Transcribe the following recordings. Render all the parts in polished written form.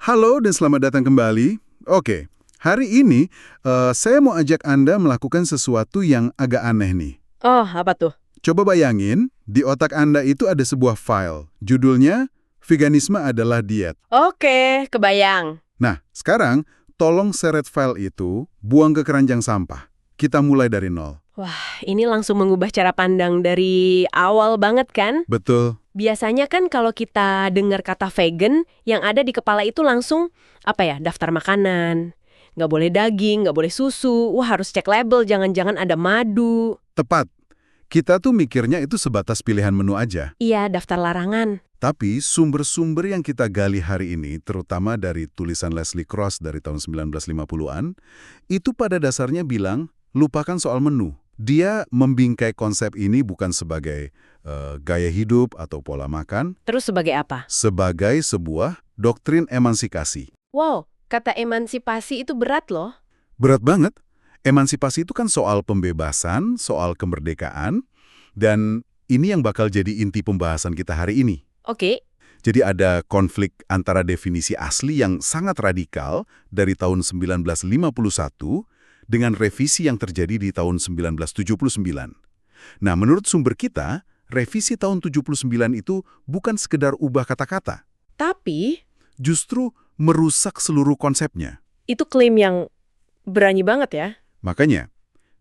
Halo dan selamat datang kembali. Oke, hari ini saya mau ajak Anda melakukan sesuatu yang agak aneh nih. Oh, apa tuh? Coba bayangin, di otak Anda itu ada sebuah file. Judulnya, Veganisme adalah Diet. Oke, kebayang. Nah, sekarang tolong seret file itu, buang ke keranjang sampah. Kita mulai dari nol. Wah, ini langsung mengubah cara pandang dari awal banget kan? Betul. Biasanya kan kalau kita dengar kata vegan, yang ada di kepala itu langsung, daftar makanan. Nggak boleh daging, nggak boleh susu, wah harus cek label, jangan-jangan ada madu. Tepat. Kita tuh mikirnya itu sebatas pilihan menu aja. Iya, daftar larangan. Tapi sumber-sumber yang kita gali hari ini, terutama dari tulisan Leslie Cross dari tahun 1950-an, itu pada dasarnya bilang, lupakan soal menu. Dia membingkai konsep ini bukan sebagai gaya hidup atau pola makan, Terus sebagai apa? sebagai sebuah doktrin emansipasi. Wow, kata emansipasi itu berat loh. Berat banget. Emansipasi itu kan soal pembebasan, soal kemerdekaan, dan ini yang bakal jadi inti pembahasan kita hari ini. Oke, Jadi ada konflik antara definisi asli yang sangat radikal dari tahun 1951 dengan revisi yang terjadi di tahun 1979. Nah, menurut sumber kita, revisi tahun 79 itu bukan sekedar ubah kata-kata, tapi justru merusak seluruh konsepnya. itu klaim yang berani banget ya. Makanya,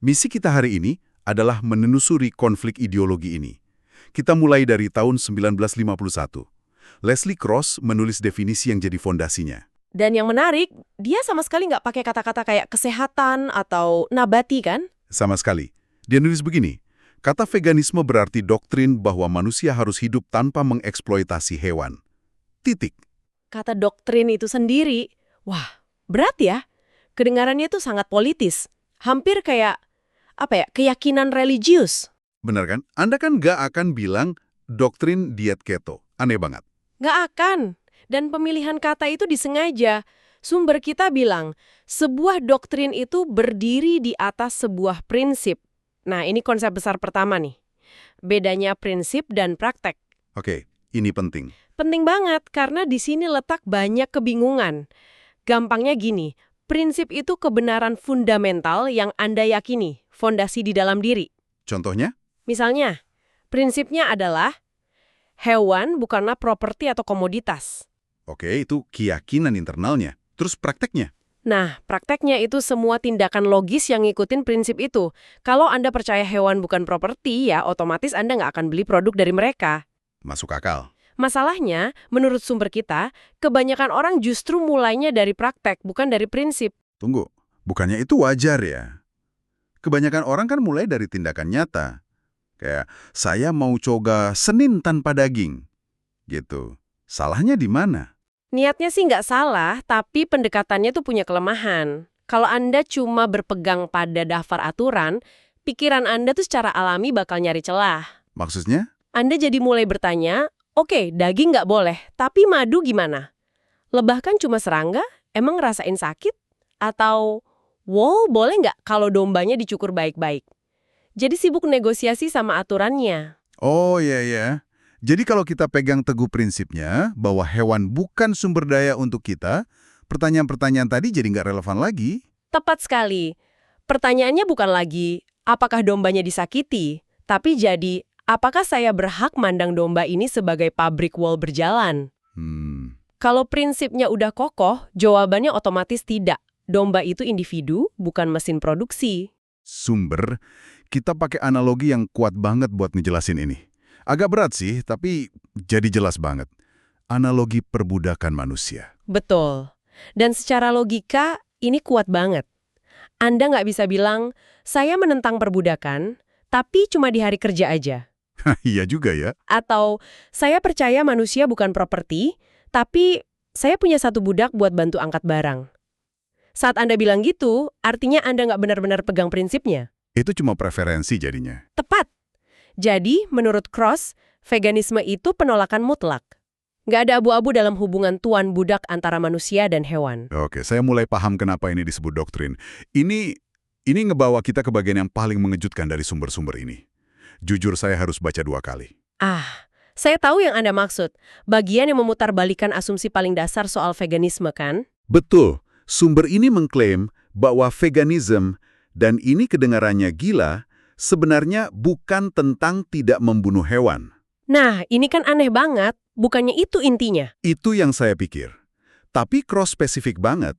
misi kita hari ini adalah menelusuri konflik ideologi ini. Kita mulai dari tahun 1951. Leslie Cross menulis definisi yang jadi fondasinya. Dan yang menarik, dia sama sekali nggak pakai kata-kata kayak kesehatan atau nabati kan? Sama sekali. Dia nulis begini, kata veganisme berarti doktrin bahwa manusia harus hidup tanpa mengeksploitasi hewan. Titik. Kata doktrin itu sendiri, wah berat ya. Kedengarannya itu sangat politis. Hampir kayak, keyakinan religius. Benar kan? Anda kan nggak akan bilang doktrin diet keto. Aneh banget. Nggak akan. Dan pemilihan kata itu disengaja. Sumber kita bilang, sebuah doktrin itu berdiri di atas sebuah prinsip. Nah, ini konsep besar pertama nih. Bedanya prinsip dan praktek. Oke, ini penting. Penting banget karena di sini letak banyak kebingungan. Gampangnya gini, prinsip itu kebenaran fundamental yang Anda yakini, fondasi di dalam diri. Contohnya? Misalnya, prinsipnya adalah hewan bukanlah properti atau komoditas. Oke, itu keyakinan internalnya. Terus prakteknya? Nah, prakteknya itu semua tindakan logis yang ngikutin prinsip itu. Kalau Anda percaya hewan bukan properti, ya otomatis Anda nggak akan beli produk dari mereka. Masuk akal. Masalahnya, menurut sumber kita, kebanyakan orang justru mulainya dari praktek, bukan dari prinsip. Tunggu, bukannya itu wajar ya? Kebanyakan orang kan mulai dari tindakan nyata. Kayak, saya mau coba Senin tanpa daging. Gitu. Salahnya di mana? Niatnya sih nggak salah, tapi pendekatannya tuh punya kelemahan. Kalau Anda cuma berpegang pada daftar aturan, pikiran Anda tuh secara alami bakal nyari celah. Maksudnya? Anda jadi mulai bertanya, oke, daging nggak boleh, tapi madu gimana? Lebah kan cuma serangga, emang ngerasain sakit? Atau, wow, boleh nggak kalau dombanya dicukur baik-baik? Jadi sibuk negosiasi sama aturannya. Oh iya ya. Jadi kalau kita pegang teguh prinsipnya bahwa hewan bukan sumber daya untuk kita, pertanyaan-pertanyaan tadi jadi nggak relevan lagi. Tepat sekali. Pertanyaannya bukan lagi, apakah dombanya disakiti? Tapi jadi, apakah saya berhak mandang domba ini sebagai pabrik wol berjalan? Kalau prinsipnya udah kokoh, jawabannya otomatis tidak. Domba itu individu, bukan mesin produksi. Sumber, kita pakai analogi yang kuat banget buat ngejelasin ini. Agak berat sih, tapi jadi jelas banget. Analogi perbudakan manusia. Betul. Dan secara logika, ini kuat banget. Anda nggak bisa bilang, saya menentang perbudakan, tapi cuma di hari kerja aja. Iya juga ya. Atau, saya percaya manusia bukan properti, tapi saya punya satu budak buat bantu angkat barang. Saat Anda bilang gitu, artinya Anda nggak benar-benar pegang prinsipnya. Itu cuma preferensi jadinya. Tepat. Jadi, menurut Cross, veganisme itu penolakan mutlak. Nggak ada abu-abu dalam hubungan tuan budak antara manusia dan hewan. Oke, saya mulai paham kenapa ini disebut doktrin. Ini ngebawa kita ke bagian yang paling mengejutkan dari sumber-sumber ini. Jujur saya harus baca 2 kali. Ah, Saya tahu yang Anda maksud. Bagian yang memutarbalikkan asumsi paling dasar soal veganisme, kan? Betul, sumber ini mengklaim bahwa veganism, dan ini kedengarannya gila, sebenarnya bukan tentang tidak membunuh hewan. Nah, ini kan aneh banget. Bukannya itu intinya. Itu yang saya pikir. Tapi cross-spesifik banget.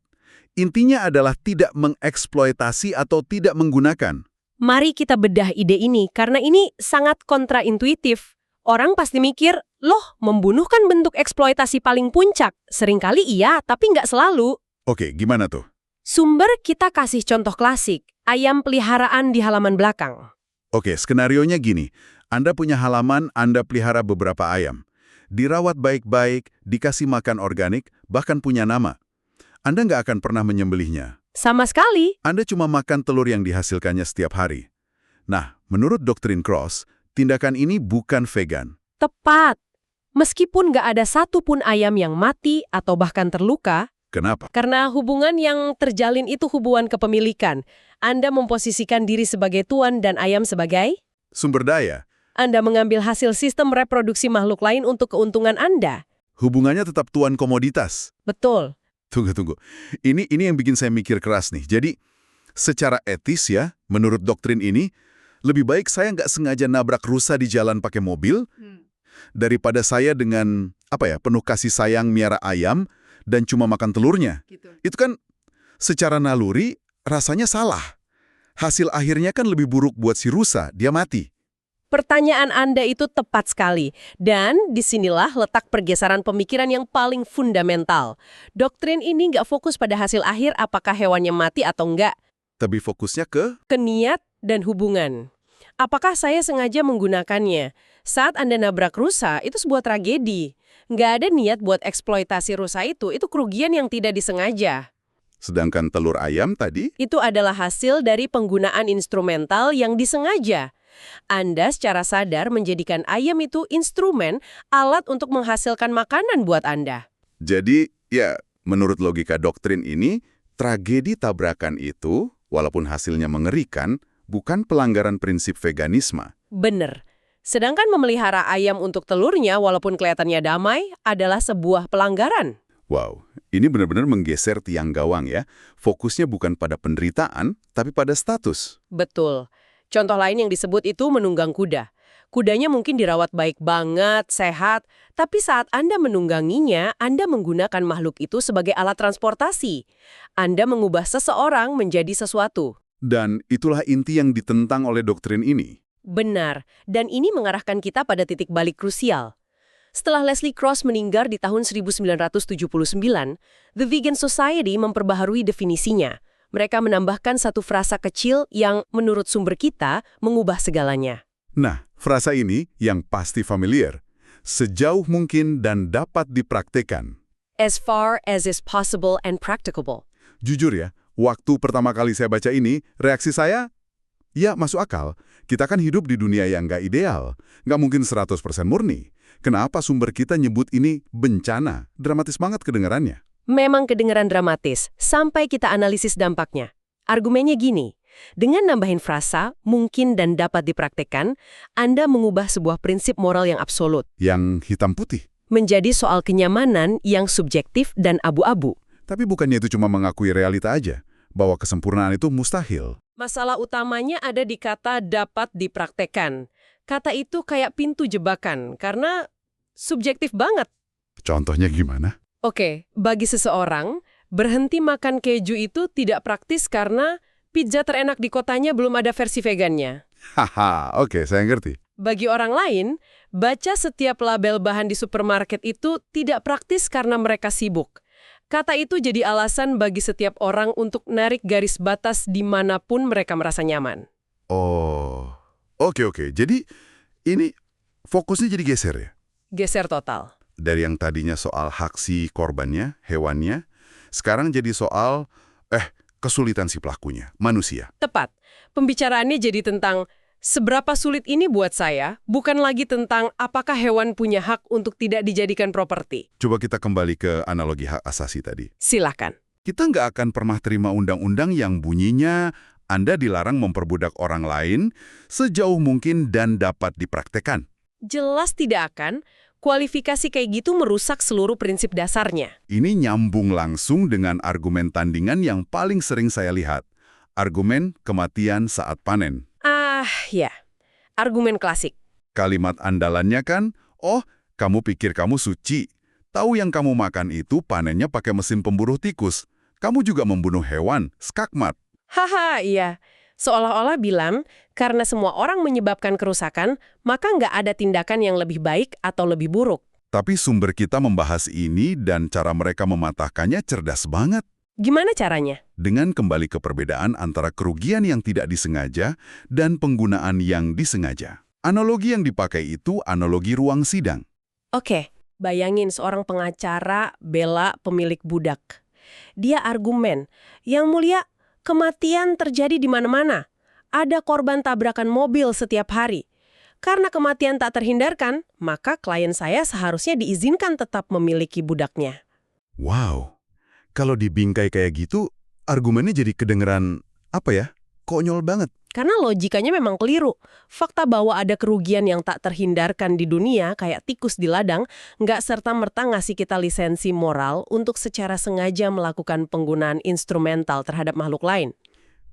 Intinya adalah tidak mengeksploitasi atau tidak menggunakan. Mari kita bedah ide ini, karena ini sangat kontraintuitif. Orang pasti mikir, loh, membunuh kan bentuk eksploitasi paling puncak. Seringkali iya, tapi nggak selalu. Oke, gimana tuh? Sumber kita kasih contoh klasik, ayam peliharaan di halaman belakang. Oke, skenarionya gini. Anda punya halaman, Anda pelihara beberapa ayam. Dirawat baik-baik, dikasih makan organik, bahkan punya nama. Anda nggak akan pernah menyembelihnya. Sama sekali. Anda cuma makan telur yang dihasilkannya setiap hari. Nah, menurut doktrin Cross, tindakan ini bukan vegan. Tepat. Meskipun nggak ada satupun ayam yang mati atau bahkan terluka, Kenapa? karena hubungan yang terjalin itu hubungan kepemilikan. Anda memposisikan diri sebagai tuan dan ayam sebagai? Sumber daya. Anda mengambil hasil sistem reproduksi makhluk lain untuk keuntungan Anda. Hubungannya tetap tuan komoditas. Betul. Tunggu. Ini yang bikin saya mikir keras nih. Jadi, secara etis ya, menurut doktrin ini, lebih baik saya nggak sengaja nabrak rusa di jalan pakai mobil, daripada saya dengan, penuh kasih sayang miara ayam, dan cuma makan telurnya. Gitu. Itu kan, secara naluri, rasanya salah. Hasil akhirnya kan lebih buruk buat si rusa, dia mati. Pertanyaan Anda itu tepat sekali. Dan disinilah letak pergeseran pemikiran yang paling fundamental. Doktrin ini nggak fokus pada hasil akhir apakah hewannya mati atau enggak. Tapi fokusnya ke Niat dan hubungan. Apakah saya sengaja menggunakannya? Saat Anda nabrak rusa, itu sebuah tragedi. Nggak ada niat buat eksploitasi rusa itu kerugian yang tidak disengaja. sedangkan telur ayam tadi. Itu adalah hasil dari penggunaan instrumental yang disengaja. Anda secara sadar menjadikan ayam itu instrumen, alat untuk menghasilkan makanan buat Anda. Jadi, ya, menurut logika doktrin ini, tragedi tabrakan itu, walaupun hasilnya mengerikan, bukan pelanggaran prinsip veganisme. Bener. Sedangkan memelihara ayam untuk telurnya, walaupun kelihatannya damai, adalah sebuah pelanggaran. Wow, ini benar-benar menggeser tiang gawang ya. Fokusnya bukan pada penderitaan, tapi pada status. Betul. Contoh lain yang disebut itu menunggang kuda. Kudanya mungkin dirawat baik banget, sehat, tapi saat Anda menungganginya, Anda menggunakan makhluk itu sebagai alat transportasi. Anda mengubah seseorang menjadi sesuatu. Dan itulah inti yang ditentang oleh doktrin ini. Benar, dan ini mengarahkan kita pada titik balik krusial. Setelah Leslie Cross meninggal di tahun 1979, The Vegan Society memperbaharui definisinya. Mereka menambahkan satu frasa kecil yang, menurut sumber kita, mengubah segalanya. Nah, frasa ini yang pasti familiar. Sejauh mungkin dan dapat dipraktekan. As far as is possible and practicable. Jujur ya, waktu pertama kali saya baca ini, reaksi saya, ya masuk akal. Kita kan hidup di dunia yang nggak ideal. Nggak mungkin 100% murni. Kenapa sumber kita nyebut ini bencana? Dramatis banget kedengarannya. Memang kedengaran dramatis, sampai kita analisis dampaknya. Argumennya gini, dengan nambahin frasa, mungkin dan dapat dipraktekkan, Anda mengubah sebuah prinsip moral yang absolut. Yang hitam putih. Menjadi soal kenyamanan yang subjektif dan abu-abu. Tapi bukannya itu cuma mengakui realita aja, bahwa kesempurnaan itu mustahil. Masalah utamanya ada di kata dapat dipraktekkan. Kata itu kayak pintu jebakan, karena subjektif banget. Contohnya gimana? Oke, bagi seseorang, berhenti makan keju itu tidak praktis karena pizza terenak di kotanya belum ada versi vegannya. Haha, oke, saya ngerti. Bagi orang lain, baca setiap label bahan di supermarket itu tidak praktis karena mereka sibuk. Kata itu jadi alasan bagi setiap orang untuk narik garis batas dimanapun mereka merasa nyaman. Oh, oke. Jadi, ini fokusnya jadi geser ya? Geser total. Dari yang tadinya soal hak si korbannya, hewannya, sekarang jadi soal, kesulitan si pelakunya, manusia. Tepat. Pembicaraannya jadi tentang seberapa sulit ini buat saya, bukan lagi tentang apakah hewan punya hak untuk tidak dijadikan properti. Coba kita kembali ke analogi hak asasi tadi. Silakan. Kita nggak akan pernah terima undang-undang yang bunyinya Anda dilarang memperbudak orang lain sejauh mungkin dan dapat dipraktekkan. Jelas tidak akan. Kualifikasi kayak gitu merusak seluruh prinsip dasarnya. Ini nyambung langsung dengan argumen tandingan yang paling sering saya lihat. Argumen kematian saat panen. Ya. Argumen klasik. Kalimat andalannya kan, oh, kamu pikir kamu suci. Tahu yang kamu makan itu panennya pakai mesin pemburu tikus. Kamu juga membunuh hewan, skakmat. Haha, iya. Seolah-olah bilang, karena semua orang menyebabkan kerusakan, maka nggak ada tindakan yang lebih baik atau lebih buruk. Tapi sumber kita membahas ini dan cara mereka mematahkannya cerdas banget. Gimana caranya? Dengan kembali ke perbedaan antara kerugian yang tidak disengaja dan penggunaan yang disengaja. Analogi yang dipakai itu analogi ruang sidang. Oke, bayangin seorang pengacara bela pemilik budak. Dia argumen, yang mulia, kematian terjadi di mana-mana. Ada korban tabrakan mobil setiap hari. Karena kematian tak terhindarkan, maka klien saya seharusnya diizinkan tetap memiliki budaknya. Wow, kalau dibingkai kayak gitu, argumennya jadi kedengeran, konyol banget. Karena logikanya memang keliru. Fakta bahwa ada kerugian yang tak terhindarkan di dunia, kayak tikus di ladang, nggak serta-merta ngasih kita lisensi moral untuk secara sengaja melakukan penggunaan instrumental terhadap makhluk lain.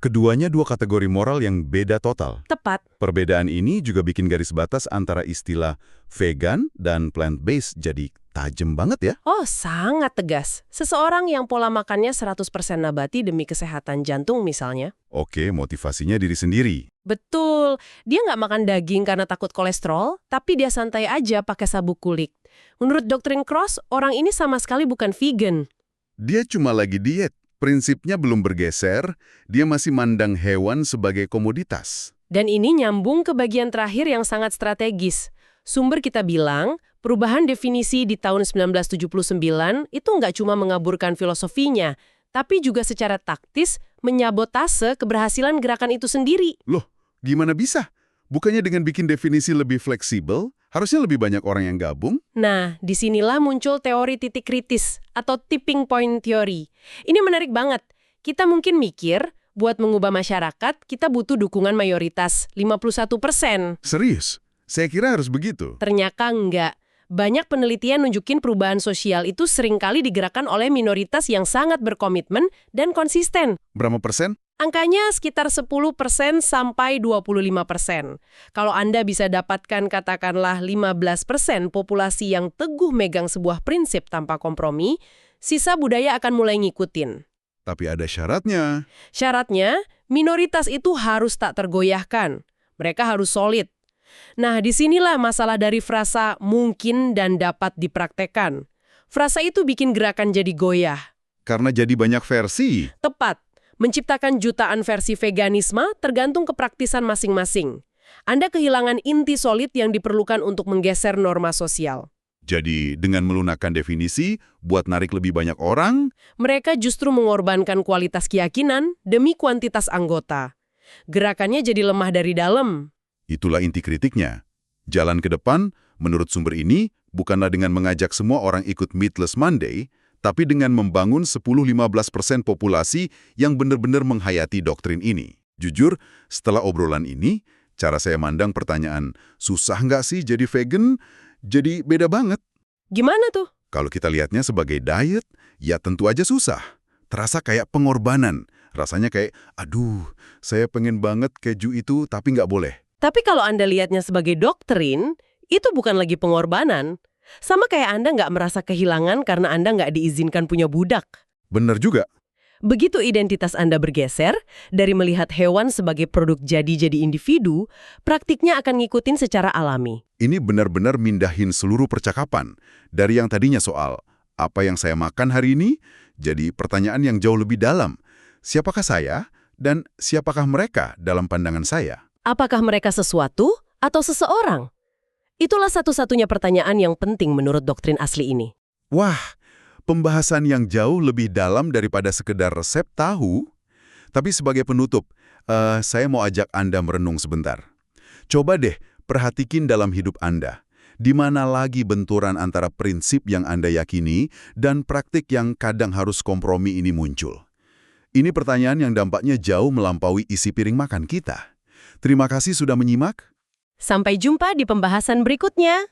Keduanya dua kategori moral yang beda total. Tepat. Perbedaan ini juga bikin garis batas antara istilah vegan dan plant-based jadi tajam banget ya. Oh, sangat tegas. Seseorang yang pola makannya 100% nabati demi kesehatan jantung misalnya. Oke, motivasinya diri sendiri. Betul. Dia nggak makan daging karena takut kolesterol, tapi dia santai aja pakai sabuk kulit. Menurut doktrin Cross, orang ini sama sekali bukan vegan. Dia cuma lagi diet. Prinsipnya belum bergeser, dia masih mandang hewan sebagai komoditas. Dan ini nyambung ke bagian terakhir yang sangat strategis. Sumber kita bilang, perubahan definisi di tahun 1979 itu nggak cuma mengaburkan filosofinya, tapi juga secara taktis menyabotase keberhasilan gerakan itu sendiri. Loh, gimana bisa? Bukannya dengan bikin definisi lebih fleksibel, harusnya lebih banyak orang yang gabung? Nah, disinilah muncul teori titik kritis atau tipping point theory. Ini menarik banget. Kita mungkin mikir, buat mengubah masyarakat, kita butuh dukungan mayoritas 51%. Serius? Saya kira harus begitu. Ternyata enggak. Banyak penelitian nunjukin perubahan sosial itu seringkali digerakkan oleh minoritas yang sangat berkomitmen dan konsisten. Berapa persen? Angkanya sekitar 10% sampai 25%. Kalau Anda bisa dapatkan katakanlah 15% populasi yang teguh megang sebuah prinsip tanpa kompromi, sisa budaya akan mulai ngikutin. Tapi ada syaratnya. Syaratnya, minoritas itu harus tak tergoyahkan. Mereka harus solid. Nah, disinilah masalah dari frasa mungkin dan dapat dipraktekkan. Frasa itu bikin gerakan jadi goyah. Karena jadi banyak versi. Tepat. Menciptakan jutaan versi veganisme tergantung kepraktisan masing-masing. Anda kehilangan inti solid yang diperlukan untuk menggeser norma sosial. Jadi, dengan melunakkan definisi, buat narik lebih banyak orang, Mereka justru mengorbankan kualitas keyakinan demi kuantitas anggota. Gerakannya jadi lemah dari dalam. itulah inti kritiknya. Jalan ke depan, menurut sumber ini, bukanlah dengan mengajak semua orang ikut Meatless Monday, tapi dengan membangun 10-15% populasi yang benar-benar menghayati doktrin ini. Jujur, setelah obrolan ini, cara saya mandang pertanyaan, susah nggak sih jadi vegan? Jadi beda banget. Gimana tuh? Kalau kita lihatnya sebagai diet, ya tentu aja susah. Terasa kayak pengorbanan. Rasanya kayak, aduh, saya pengen banget keju itu tapi nggak boleh. Tapi kalau Anda lihatnya sebagai doktrin, itu bukan lagi pengorbanan. Sama kayak Anda nggak merasa kehilangan karena Anda nggak diizinkan punya budak. Bener juga. Begitu identitas Anda bergeser, dari melihat hewan sebagai produk jadi individu, praktiknya akan ngikutin secara alami. Ini benar-benar mindahin seluruh percakapan. Dari yang tadinya soal, apa yang saya makan hari ini? Jadi pertanyaan yang jauh lebih dalam. Siapakah saya dan siapakah mereka dalam pandangan saya? Apakah mereka sesuatu atau seseorang? Itulah satu-satunya pertanyaan yang penting menurut doktrin asli ini. Wah, pembahasan yang jauh lebih dalam daripada sekedar resep tahu. Tapi sebagai penutup, saya mau ajak Anda merenung sebentar. Coba deh, perhatikin dalam hidup Anda. Di mana lagi benturan antara prinsip yang Anda yakini dan praktik yang kadang harus kompromi ini muncul. Ini pertanyaan yang dampaknya jauh melampaui isi piring makan kita. Terima kasih sudah menyimak. Sampai jumpa di pembahasan berikutnya.